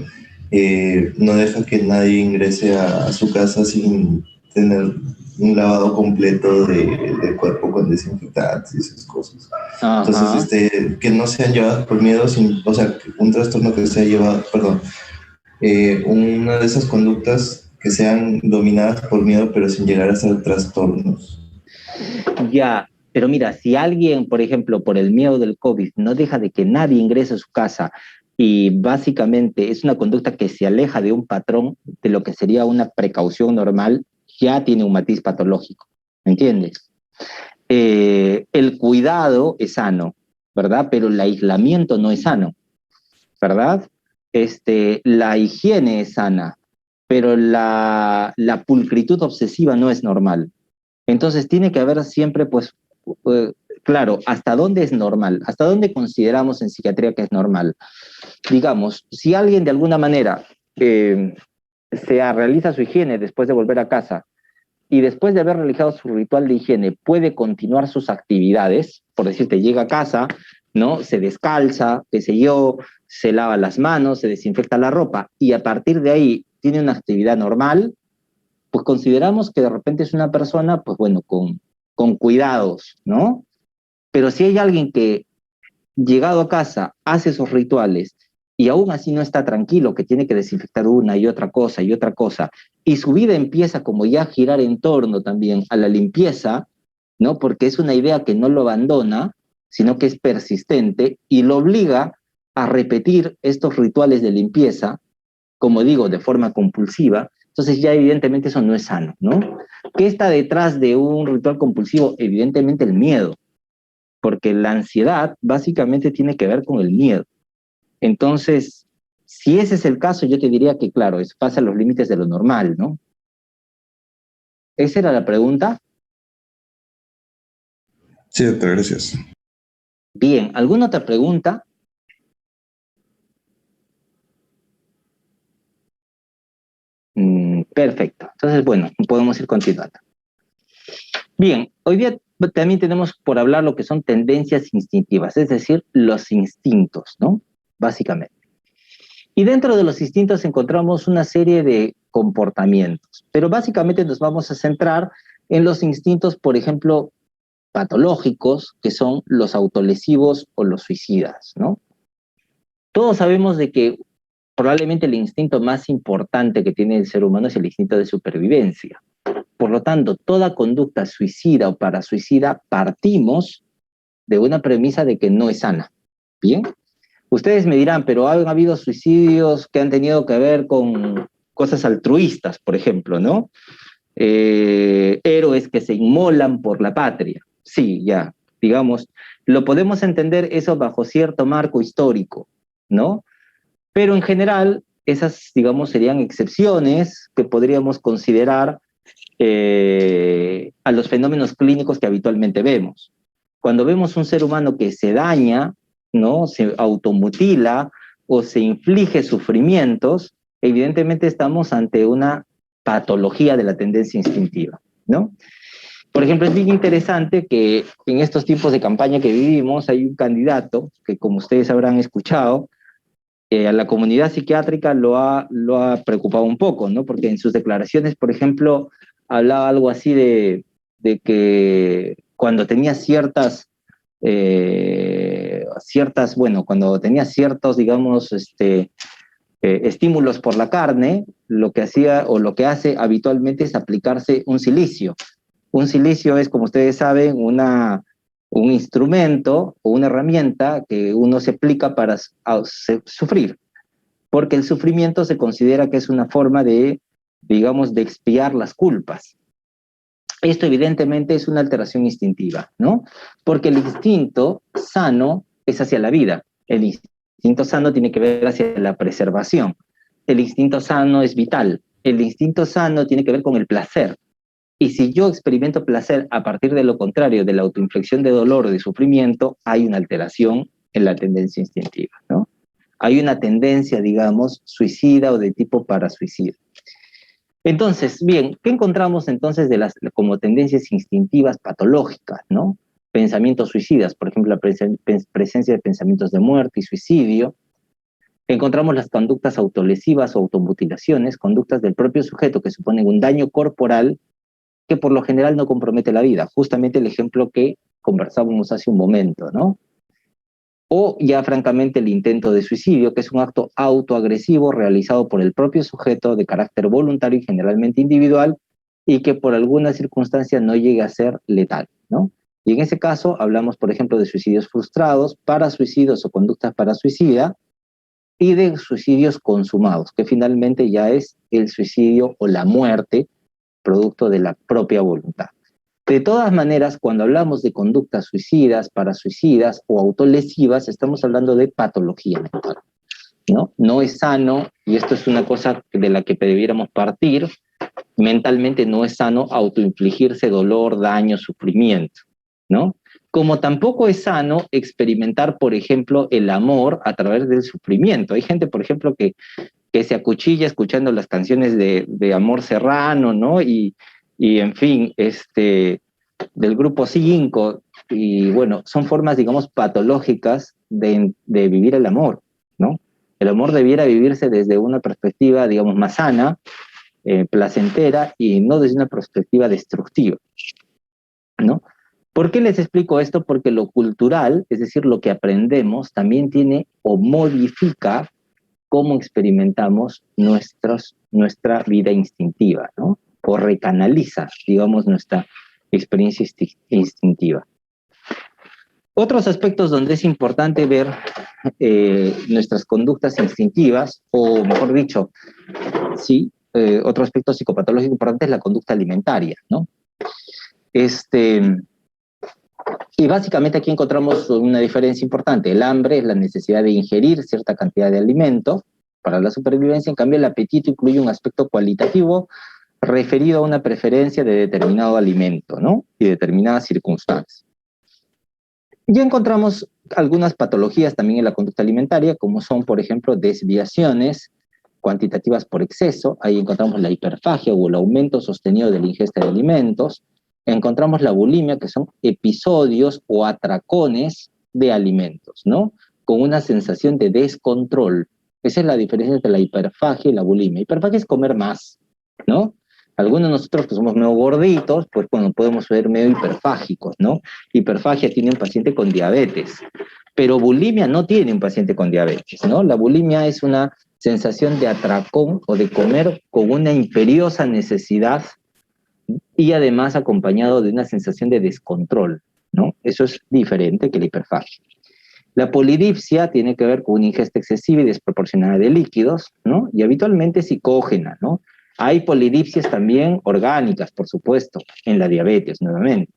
no deja que nadie ingrese a su casa sin tener un lavado completo de cuerpo con desinfectantes y esas cosas. Ajá. Entonces, que no sean llevadas por miedo, o sea, un trastorno que sea llevado, perdón, una de esas conductas que sean dominadas por miedo, pero sin llegar a ser trastornos. Ya, pero mira, si alguien, por ejemplo, por el miedo del COVID, no deja de que nadie ingrese a su casa y básicamente es una conducta que se aleja de un patrón de lo que sería una precaución normal, ya tiene un matiz patológico, ¿me entiendes? El cuidado es sano, ¿verdad? Pero el aislamiento no es sano, ¿verdad? La higiene es sana, pero la pulcritud obsesiva no es normal. Entonces tiene que haber siempre, pues, claro, hasta dónde es normal, hasta dónde consideramos en psiquiatría que es normal. Digamos, si alguien de alguna manera realiza su higiene después de volver a casa y después de haber realizado su ritual de higiene puede continuar sus actividades, por decirte, llega a casa, ¿no? Se descalza, qué sé yo, se lava las manos, se desinfecta la ropa y a partir de ahí tiene una actividad normal, pues consideramos que de repente es una persona, pues bueno, con cuidados, ¿no? Pero si hay alguien que llegado a casa hace esos rituales y aún así no está tranquilo, que tiene que desinfectar una y otra cosa, y su vida empieza como ya a girar en torno también a la limpieza, ¿no? Porque es una idea que no lo abandona, sino que es persistente y lo obliga a repetir estos rituales de limpieza, como digo, de forma compulsiva. Entonces ya evidentemente eso no es sano, ¿no? ¿Qué está detrás de un ritual compulsivo? Evidentemente el miedo, porque la ansiedad básicamente tiene que ver con el miedo. Entonces, Si ese es el caso, yo te diría que, claro, eso pasa los límites de lo normal, ¿no? ¿Esa era la pregunta? Sí, doctor, gracias. Bien, ¿alguna otra pregunta? Perfecto. Entonces, bueno, podemos ir continuando. Bien, hoy día también tenemos por hablar lo que son tendencias instintivas, es decir, los instintos, ¿no? Básicamente. Y dentro de los instintos encontramos una serie de comportamientos, pero básicamente nos vamos a centrar en los instintos, por ejemplo, patológicos, que son los autolesivos o los suicidas, ¿no? Todos sabemos de que probablemente el instinto más importante que tiene el ser humano es el instinto de supervivencia. Por lo tanto, toda conducta suicida o parasuicida partimos de una premisa de que no es sana. ¿Bien? Ustedes me dirán, pero han habido suicidios que han tenido que ver con cosas altruistas, por ejemplo, ¿no? Héroes que se inmolan por la patria. Sí, ya, digamos, lo podemos entender eso bajo cierto marco histórico, ¿no? Pero en general, esas, digamos, serían excepciones que podríamos considerar a los fenómenos clínicos que habitualmente vemos. Cuando vemos un ser humano que se daña, ¿no? Se automutila o se inflige sufrimientos, evidentemente estamos ante una patología de la tendencia instintiva, ¿no? Por ejemplo, es bien interesante que en estos tiempos de campaña que vivimos hay un candidato que, como ustedes habrán escuchado, a la comunidad psiquiátrica lo ha preocupado un poco, ¿no? Porque en sus declaraciones, por ejemplo, hablaba algo así de que cuando tenía bueno, cuando tenía ciertos, digamos, estímulos por la carne, lo que hacía o lo que hace habitualmente es aplicarse un silicio. Un silicio es, como ustedes saben, un instrumento o una herramienta que uno se aplica para sufrir, porque el sufrimiento se considera que es una forma de, digamos, de expiar las culpas. Esto evidentemente es una alteración instintiva, ¿no? Porque el instinto sano es hacia la vida, el instinto sano tiene que ver hacia la preservación, el instinto sano es vital, el instinto sano tiene que ver con el placer. Y si yo experimento placer a partir de lo contrario, de la autoinflexión de dolor o de sufrimiento, hay una alteración en la tendencia instintiva, ¿no? Hay una tendencia, digamos, suicida o de tipo parasuicida. Entonces, bien, ¿qué encontramos entonces como tendencias instintivas patológicas, ¿no? Pensamientos suicidas, por ejemplo, la presencia de pensamientos de muerte y suicidio. Encontramos las conductas autolesivas o automutilaciones, conductas del propio sujeto que suponen un daño corporal que por lo general no compromete la vida. Justamente el ejemplo que conversábamos hace un momento, ¿no? O ya francamente el intento de suicidio, que es un acto autoagresivo realizado por el propio sujeto de carácter voluntario y generalmente individual y que por alguna circunstancia no llega a ser letal, ¿no? Y en ese caso hablamos, por ejemplo, de suicidios frustrados, parasuicidios o conductas parasuicida y de suicidios consumados, que finalmente ya es el suicidio o la muerte producto de la propia voluntad. De todas maneras, cuando hablamos de conductas suicidas, parasuicidas o autolesivas, estamos hablando de patología mental, ¿no? No es sano, y esto es una cosa de la que debiéramos partir, mentalmente no es sano autoinfligirse dolor, daño, sufrimiento, ¿no? Como tampoco es sano experimentar, por ejemplo, el amor a través del sufrimiento. Hay gente, por ejemplo, que se acuchilla escuchando las canciones de Amor Serrano, ¿no? Y en fin, del grupo 5, y bueno, son formas, digamos, patológicas de vivir el amor, ¿no? El amor debiera vivirse desde una perspectiva, digamos, más sana, placentera, y no desde una perspectiva destructiva, ¿no? ¿Por qué les explico esto? Porque lo cultural, es decir, lo que aprendemos, también tiene o modifica cómo experimentamos nuestra vida instintiva, ¿no? O recanaliza, digamos, nuestra experiencia instintiva. Otros aspectos donde es importante ver nuestras conductas instintivas, o mejor dicho, sí, otro aspecto psicopatológico importante es la conducta alimentaria, ¿no? Y básicamente aquí encontramos una diferencia importante. El hambre es la necesidad de ingerir cierta cantidad de alimento, para la supervivencia. En cambio, el apetito incluye un aspecto cualitativo referido a una preferencia de determinado alimento, ¿no? Y determinadas circunstancias. Ya encontramos algunas patologías también en la conducta alimentaria, como son, por ejemplo, desviaciones cuantitativas por exceso. Ahí encontramos la hiperfagia o el aumento sostenido de la ingesta de alimentos. Encontramos la bulimia, que son episodios o atracones de alimentos, ¿no? Con una sensación de descontrol. Esa es la diferencia entre la hiperfagia y la bulimia. Hiperfagia es comer más, ¿no? Algunos de nosotros que somos medio gorditos, pues bueno, podemos ser medio hiperfágicos, ¿no? Hiperfagia tiene un paciente con diabetes, pero bulimia no tiene un paciente con diabetes, ¿no? La bulimia es una sensación de atracón o de comer con una imperiosa necesidad y además acompañado de una sensación de descontrol, ¿no? Eso es diferente que la hiperfagia. La polidipsia tiene que ver con una ingesta excesiva y desproporcionada de líquidos, ¿no? Y habitualmente psicógena, ¿no? Hay polidipsias también orgánicas, por supuesto, en la diabetes, nuevamente.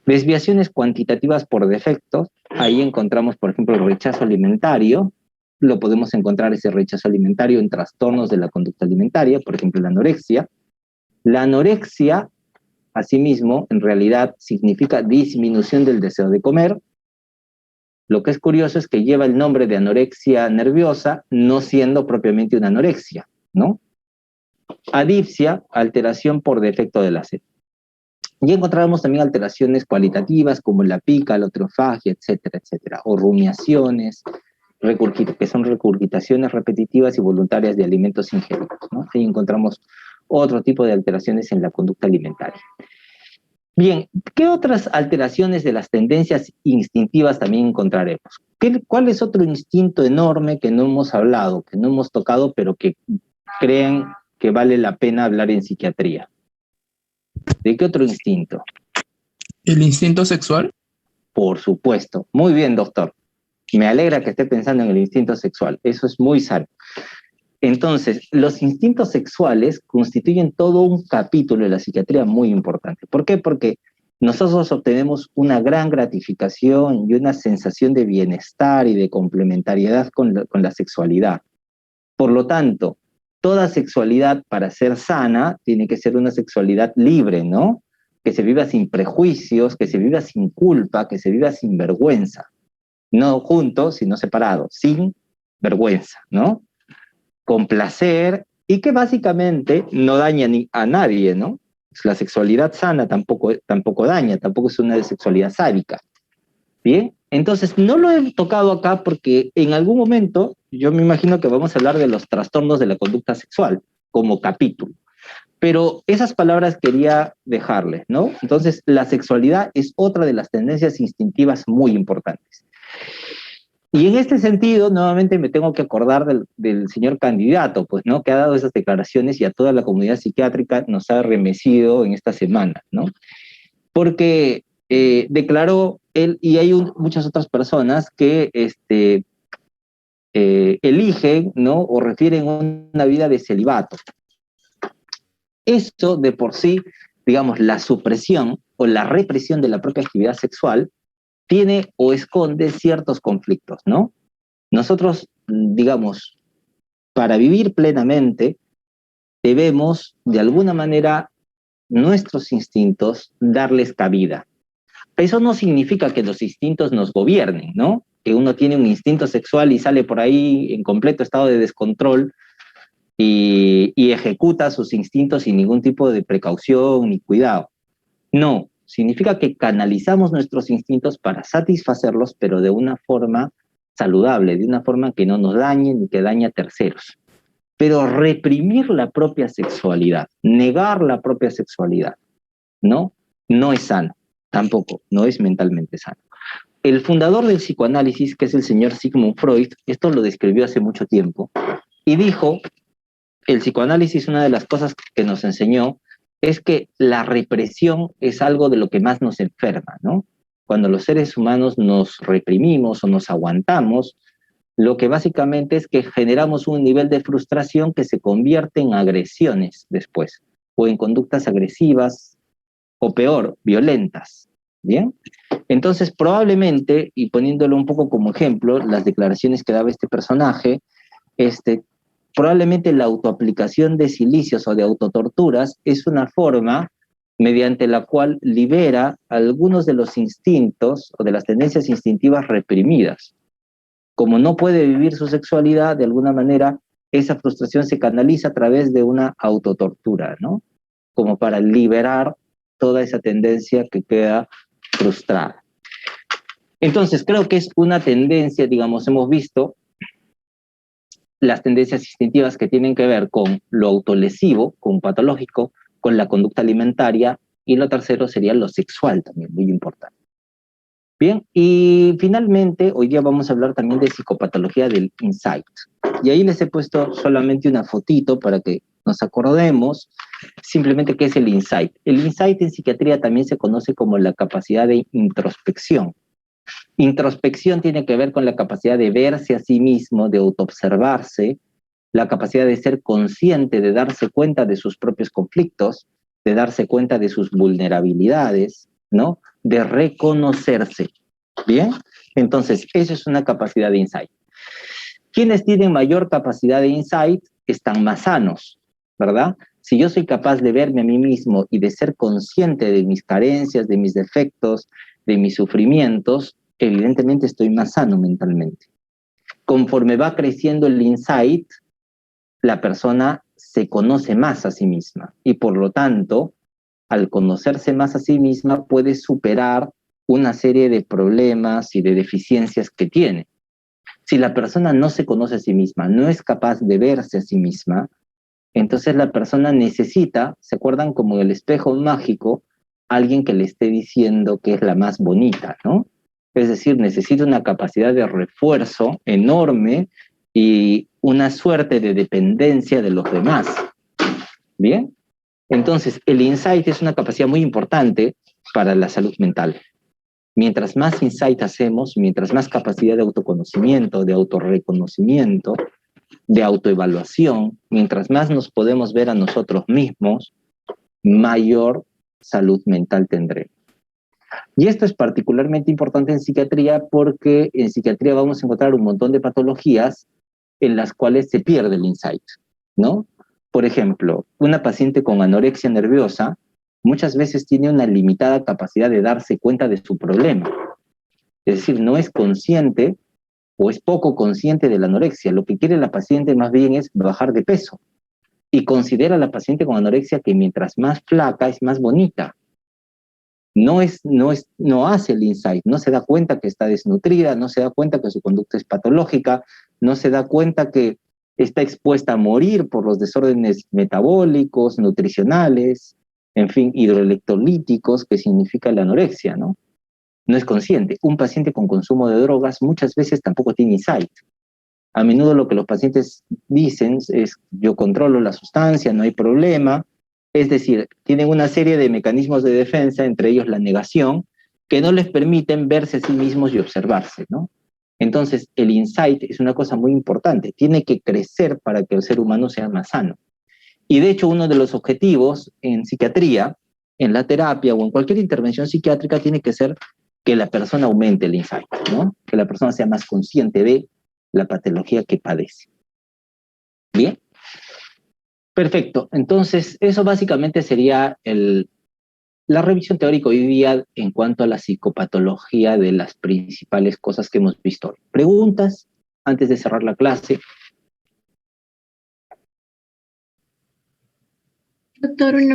Desviaciones cuantitativas por defectos, ahí encontramos, por ejemplo, el rechazo alimentario. Lo podemos encontrar ese rechazo alimentario en trastornos de la conducta alimentaria, por ejemplo, la anorexia. La anorexia, asimismo, en realidad significa disminución del deseo de comer. Lo que es curioso es que lleva el nombre de anorexia nerviosa, no siendo propiamente una anorexia, ¿no? Adipsia, alteración por defecto de la sed. Y encontramos también alteraciones cualitativas como la pica, la otrofagia, etcétera, etcétera, o rumiaciones, que son regurgitaciones repetitivas y voluntarias de alimentos ingeridos, ¿no? Ahí encontramos otro tipo de alteraciones en la conducta alimentaria. Bien, ¿qué otras alteraciones de las tendencias instintivas también encontraremos? ¿Cuál es otro instinto enorme que no hemos hablado, que no hemos tocado, pero que creen que vale la pena hablar en psiquiatría? ¿De qué otro instinto? ¿El instinto sexual? Por supuesto. Muy bien, doctor. Me alegra que esté pensando en el instinto sexual. Eso es muy sano. Entonces, los instintos sexuales constituyen todo un capítulo de la psiquiatría muy importante. ¿Por qué? Porque nosotros obtenemos una gran gratificación y una sensación de bienestar y de complementariedad con la sexualidad. Por lo tanto, toda sexualidad, para ser sana, tiene que ser una sexualidad libre, ¿no? Que se viva sin prejuicios, que se viva sin culpa, que se viva sin vergüenza. No juntos, sino separados, sin vergüenza, ¿no? Con placer y que básicamente no daña a nadie, ¿no? La sexualidad sana tampoco daña, tampoco es una sexualidad sádica. Bien, entonces no lo he tocado acá porque en algún momento yo me imagino que vamos a hablar de los trastornos de la conducta sexual como capítulo. Pero esas palabras quería dejarles, ¿no? Entonces, la sexualidad es otra de las tendencias instintivas muy importantes. Y en este sentido, nuevamente me tengo que acordar del señor candidato, pues, ¿no? Que ha dado esas declaraciones y a toda la comunidad psiquiátrica nos ha remecido en esta semana, ¿no? Porque declaró él, y hay muchas otras personas que eligen, ¿no? O refieren una vida de celibato. Esto de por sí, digamos, la supresión o la represión de la propia actividad sexual tiene o esconde ciertos conflictos, ¿no? Nosotros, digamos, para vivir plenamente, debemos, de alguna manera, nuestros instintos darles cabida. Eso no significa que los instintos nos gobiernen, ¿no? Que uno tiene un instinto sexual y sale por ahí en completo estado de descontrol y ejecuta sus instintos sin ningún tipo de precaución ni cuidado. No, significa que canalizamos nuestros instintos para satisfacerlos, pero de una forma saludable, de una forma que no nos dañe ni que dañe a terceros. Pero reprimir la propia sexualidad, negar la propia sexualidad, ¿no? No es sano, tampoco, no es mentalmente sano. El fundador del psicoanálisis, que es el señor Sigmund Freud, esto lo describió hace mucho tiempo, y dijo, el psicoanálisis, una de las cosas que nos enseñó, es que la represión es algo de lo que más nos enferma, ¿no? Cuando los seres humanos nos reprimimos o nos aguantamos, lo que básicamente es que generamos un nivel de frustración que se convierte en agresiones después, o en conductas agresivas, o peor, violentas, ¿bien? Entonces, probablemente, y poniéndolo un poco como ejemplo, las declaraciones que daba este personaje, probablemente la autoaplicación de silicios o de autotorturas es una forma mediante la cual libera algunos de los instintos o de las tendencias instintivas reprimidas. Como no puede vivir su sexualidad, de alguna manera, esa frustración se canaliza a través de una autotortura, ¿no? Como para liberar toda esa tendencia que queda frustrada. Entonces, creo que es una tendencia, digamos, hemos visto las tendencias instintivas que tienen que ver con lo autolesivo, con patológico, con la conducta alimentaria, y lo tercero sería lo sexual también, muy importante. Bien, y finalmente, hoy día vamos a hablar también de psicopatología del insight. Y ahí les he puesto solamente una fotito para que nos acordemos simplemente qué es el insight. El insight en psiquiatría también se conoce como la capacidad de introspección. Introspección tiene que ver con la capacidad de verse a sí mismo, de autoobservarse, la capacidad de ser consciente, de darse cuenta de sus propios conflictos, de darse cuenta de sus vulnerabilidades, ¿no? De reconocerse. ¿Bien? Entonces, eso es una capacidad de insight. Quienes tienen mayor capacidad de insight están más sanos, ¿verdad? Si yo soy capaz de verme a mí mismo y de ser consciente de mis carencias, de mis defectos, de mis sufrimientos, evidentemente estoy más sano mentalmente. Conforme va creciendo el insight, la persona se conoce más a sí misma y por lo tanto, al conocerse más a sí misma, puede superar una serie de problemas y de deficiencias que tiene. Si la persona no se conoce a sí misma, no es capaz de verse a sí misma, entonces la persona necesita, ¿se acuerdan como el espejo mágico? Alguien que le esté diciendo que es la más bonita, ¿no? Es decir, necesita una capacidad de refuerzo enorme y una suerte de dependencia de los demás. ¿Bien? Entonces, el insight es una capacidad muy importante para la salud mental. Mientras más insight hacemos, mientras más capacidad de autoconocimiento, de autorreconocimiento, de autoevaluación, mientras más nos podemos ver a nosotros mismos, mayor salud mental tendremos. Y esto es particularmente importante en psiquiatría porque en psiquiatría vamos a encontrar un montón de patologías en las cuales se pierde el insight, ¿no? Por ejemplo, una paciente con anorexia nerviosa muchas veces tiene una limitada capacidad de darse cuenta de su problema. Es decir, no es consciente o es poco consciente de la anorexia. Lo que quiere la paciente más bien es bajar de peso. Y considera a la paciente con anorexia que mientras más flaca es más bonita. No hace el insight, no se da cuenta que está desnutrida, no se da cuenta que su conducta es patológica, no se da cuenta que está expuesta a morir por los desórdenes metabólicos, nutricionales, en fin, hidroelectrolíticos, que significa la anorexia, ¿no? No es consciente. Un paciente con consumo de drogas muchas veces tampoco tiene insight. A menudo lo que los pacientes dicen es, yo controlo la sustancia, no hay problema. Es decir, tienen una serie de mecanismos de defensa, entre ellos la negación, que no les permiten verse a sí mismos y observarse, ¿no? Entonces, el insight es una cosa muy importante. Tiene que crecer para que el ser humano sea más sano. Y de hecho, uno de los objetivos en psiquiatría, en la terapia o en cualquier intervención psiquiátrica, tiene que ser que la persona aumente el insight, ¿no? Que la persona sea más consciente de la patología que padece. ¿Bien? Perfecto. Entonces, eso básicamente sería la revisión teórica hoy día en cuanto a la psicopatología de las principales cosas que hemos visto hoy. ¿Preguntas antes de cerrar la clase? Doctor,